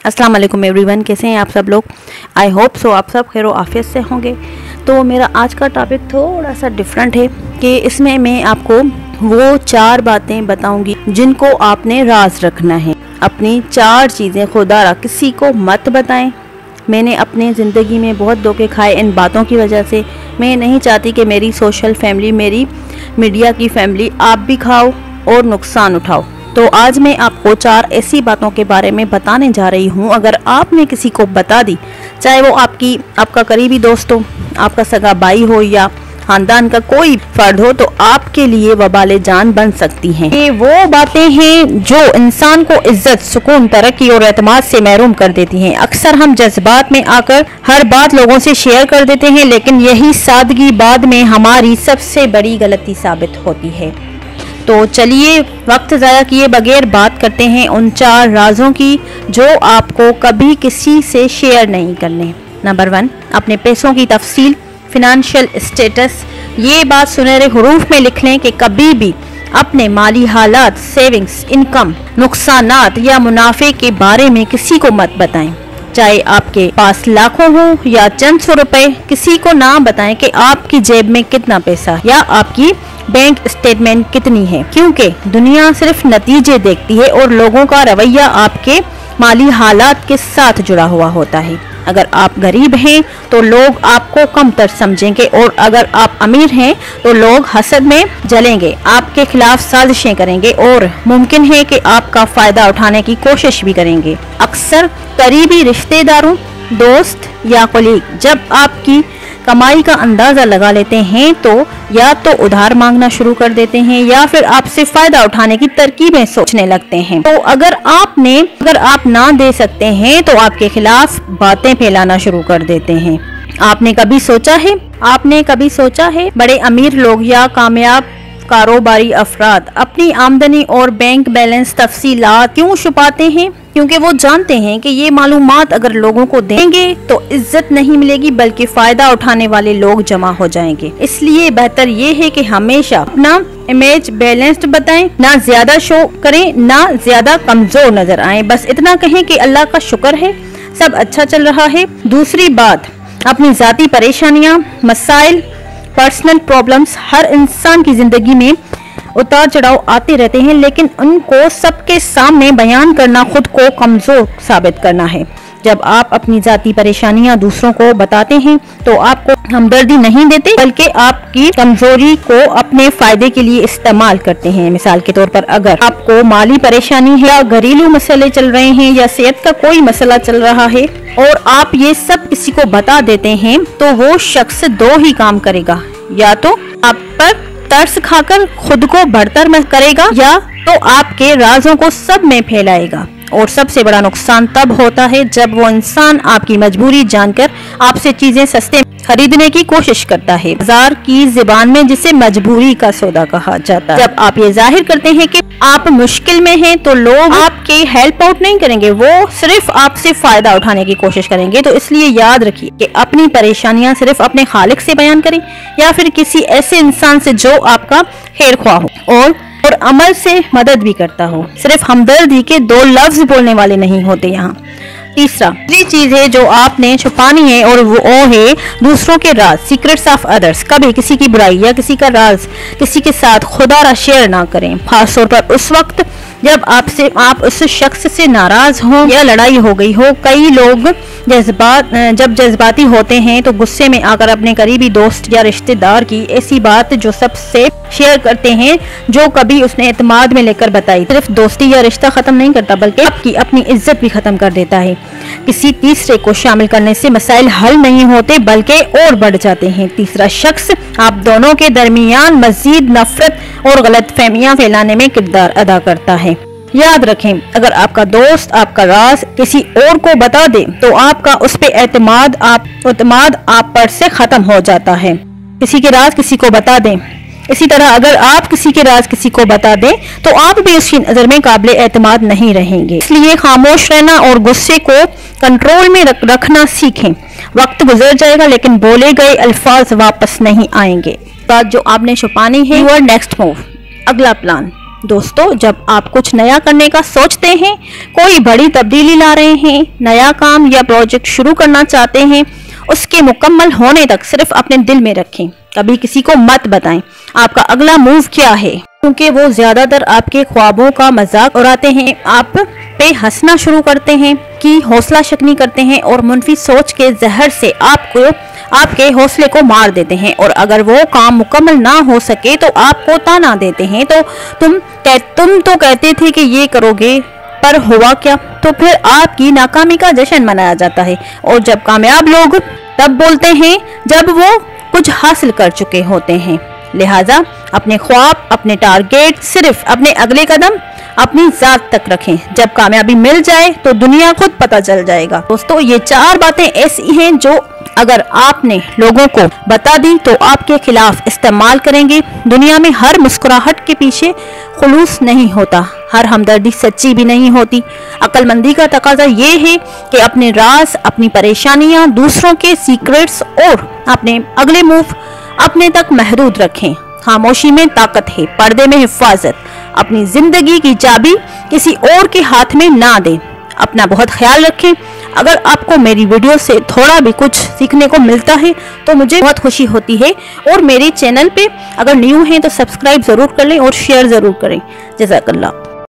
अस्सलाम वालेकुम एवरीवन, कैसे हैं आप सब लोग। आई होप सो आप सब खैर आफियत से होंगे। तो मेरा आज का टॉपिक थोड़ा सा डिफरेंट है कि इसमें मैं आपको वो 4 बातें बताऊंगी जिनको आपने राज रखना है। अपनी 4 चीज़ें खुदा किसी को मत बताएं। मैंने अपने ज़िंदगी में बहुत धोखे खाए इन बातों की वजह से। मैं नहीं चाहती कि मेरी सोशल फैमिली, मेरी मीडिया की फैमिली आप भी खाओ और नुकसान उठाओ। तो आज मैं आपको 4 ऐसी बातों के बारे में बताने जा रही हूँ। अगर आपने किसी को बता दी, चाहे वो आपका करीबी दोस्त हो, आपका सगा भाई हो या खानदान का कोई फर्द हो, तो आपके लिए वबाले जान बन सकती हैं। ये वो बातें हैं जो इंसान को इज्जत, सुकून, तरक्की और एतमाद से महरूम कर देती हैं। अक्सर हम जज्बात में आकर हर बात लोगों से शेयर कर देते हैं, लेकिन यही सादगी बाद में हमारी सबसे बड़ी गलती साबित होती है। तो चलिए वक्त ज़ाया किए बगैर बात करते हैं उन 4 राजों की जो आपको कभी किसी से शेयर नहीं करने। नंबर 1, अपने पैसों की तफसील, फिनेंशियल स्टेटस। ये बात सुनहरे हुरूफ में लिख लें कि कभी भी अपने माली हालात, सेविंग्स, इनकम, नुकसानात या मुनाफे के बारे में किसी को मत बताएं। चाहे आपके पास लाखों हो या चंद सौ रुपए, किसी को ना बताएं कि आपकी जेब में कितना पैसा या आपकी बैंक स्टेटमेंट कितनी है, क्योंकि दुनिया सिर्फ नतीजे देखती है और लोगों का रवैया आपके माली हालात के साथ जुड़ा हुआ होता है। अगर आप गरीब हैं तो लोग आपको कमतर समझेंगे और अगर आप अमीर हैं तो लोग हसद में जलेंगे, आपके खिलाफ साजिशें करेंगे और मुमकिन है कि आपका फायदा उठाने की कोशिश भी करेंगे। अक्सर करीबी रिश्तेदारों, दोस्त या कोलीग जब आपकी कमाई का अंदाजा लगा लेते हैं तो या तो उधार मांगना शुरू कर देते हैं या फिर आपसे फायदा उठाने की तरकीबें सोचने लगते हैं। तो अगर आप ना दे सकते हैं तो आपके खिलाफ बातें फैलाना शुरू कर देते हैं। आपने कभी सोचा है बड़े अमीर लोग या कामयाब कारोबारी अफराद अपनी आमदनी और बैंक बैलेंस तफसीलात क्यों छुपाते हैं? क्योंकि वो जानते हैं कि ये मालूमात अगर लोगों को देंगे तो इज्जत नहीं मिलेगी, बल्कि फायदा उठाने वाले लोग जमा हो जाएंगे। इसलिए बेहतर ये है कि हमेशा अपना इमेज बैलेंस्ड बताएं, ना ज्यादा शो करें, ना ज्यादा कमजोर नजर आए। बस इतना कहें कि अल्लाह का शुक्र है, सब अच्छा चल रहा है। दूसरी बात, अपनी जाती परेशानियां, मसाइल, पर्सनल प्रॉब्लम्स। हर इंसान की जिंदगी में उतार चढ़ाव आते रहते हैं, लेकिन उनको सबके सामने बयान करना खुद को कमजोर साबित करना है। जब आप अपनी जाती परेशानियां दूसरों को बताते हैं तो आपको हमदर्दी नहीं देते, बल्कि आपकी कमजोरी को अपने फायदे के लिए इस्तेमाल करते हैं। मिसाल के तौर पर, अगर आपको माली परेशानी है या घरेलू मसले चल रहे हैं या सेहत का कोई मसला चल रहा है और आप ये सब किसी को बता देते हैं, तो वो शख्स 2 ही काम करेगा। या तो आप पर तरस खाकर खुद को बढ़तर करेगा या तो आपके राजों को सब में फैलाएगा। और सबसे बड़ा नुकसान तब होता है जब वो इंसान आपकी मजबूरी जानकर आपसे चीजें सस्ते खरीदने की कोशिश करता है। बाजार की जुबान में जिसे मजबूरी का सौदा कहा जाता है। जब आप ये जाहिर करते हैं कि आप मुश्किल में हैं तो लोग आपके हेल्प आउट नहीं करेंगे, वो सिर्फ आपसे फायदा उठाने की कोशिश करेंगे। तो इसलिए याद रखिए कि अपनी परेशानियां सिर्फ अपने खालिक से बयान करें या फिर किसी ऐसे इंसान से जो आपका खैर ख्वाह हो और अमल से मदद भी करता हो। सिर्फ हमदर्दी के 2 लफ्ज बोलने वाले नहीं होते यहाँ। तीसरी चीज है जो आपने छुपानी है और वो है दूसरों के राज, सीक्रेट्स ऑफ अदर्स। कभी किसी की बुराई या किसी का राज किसी के साथ खुदा शेयर ना करें, खासतौर पर उस वक्त जब आप उस शख्स से नाराज हो या लड़ाई हो गई हो। कई लोग जब जज्बाती होते हैं तो गुस्से में आकर अपने करीबी दोस्त या रिश्तेदार की ऐसी बात जो सबसे शेयर करते हैं जो कभी उसने एतमाद में लेकर बताई, सिर्फ दोस्ती या रिश्ता खत्म नहीं करता बल्कि आपकी अपनी इज्जत भी खत्म कर देता है। किसी तीसरे को शामिल करने से मसाइल हल नहीं होते बल्कि और बढ़ जाते हैं। तीसरा शख्स आप दोनों के दरमियान मजीद नफरत और गलतफहमियां फैलाने में किरदार अदा करता है। याद रखें, अगर आपका दोस्त आपका राज किसी और को बता दे तो आपका उस पे एतमाद आप पर से खत्म हो जाता है। किसी के राज किसी को बता दें। इसी तरह अगर आप किसी के राज किसी को बता दें तो आप भी उसकी नजर में काबिल एतमाद नहीं रहेंगे। इसलिए खामोश रहना और गुस्से को कंट्रोल में रखना सीखें। वक्त गुजर जाएगा लेकिन बोले गए अल्फाज वापस नहीं आएंगे। बात जो आपने छुपानी है, योर नेक्स्ट मूव, अगला प्लान। दोस्तों, जब आप कुछ नया करने का सोचते हैं, कोई बड़ी तब्दीली ला रहे हैं, नया काम या प्रोजेक्ट शुरू करना चाहते हैं, उसके मुकम्मल होने तक सिर्फ अपने दिल में रखें। कभी किसी को मत बताएं आपका अगला मूव क्या है, क्योंकि वो ज्यादातर आपके ख्वाबों का मजाक उड़ाते हैं, आप पे हंसना शुरू करते हैं, कि हौसला शिकनी करते हैं और मुनफी सोच के जहर से आपके हौसले को मार देते हैं। और अगर वो काम मुकम्मल ना हो सके तो आपको ताना देते हैं, तो तुम तो कहते थे कि ये करोगे, पर हुआ क्या? तो फिर आपकी नाकामी का जश्न मनाया जाता है। और जब कामयाब लोग तब बोलते हैं जब वो कुछ हासिल कर चुके होते हैं। लिहाजा अपने ख्वाब, अपने टारगेट, सिर्फ अपने अगले कदम अपनी जात तक रखें। जब कामयाबी मिल जाए तो दुनिया खुद पता चल जाएगा। दोस्तों, ये 4 बातें ऐसी हैं जो अगर आपने लोगों को बता दी तो आपके खिलाफ इस्तेमाल करेंगे। दुनिया में हर मुस्कुराहट के पीछे खुलूस नहीं होता, हर हमदर्दी सच्ची भी नहीं होती। अक्लमंदी का तकाजा ये है कि अपने राज, अपनी परेशानियां, दूसरों के सीक्रेट्स और अपने अगले मूव अपने तक महदूद रखें। खामोशी में ताकत है, पर्दे में हिफाजत। अपनी जिंदगी की चाबी किसी और के हाथ में ना दें। अपना बहुत ख्याल रखें। अगर आपको मेरी वीडियो से थोड़ा भी कुछ सीखने को मिलता है तो मुझे बहुत खुशी होती है। और मेरे चैनल पे अगर न्यू हैं तो सब्सक्राइब ज़रूर कर लें और शेयर ज़रूर करें। जज़ाकल्लाह।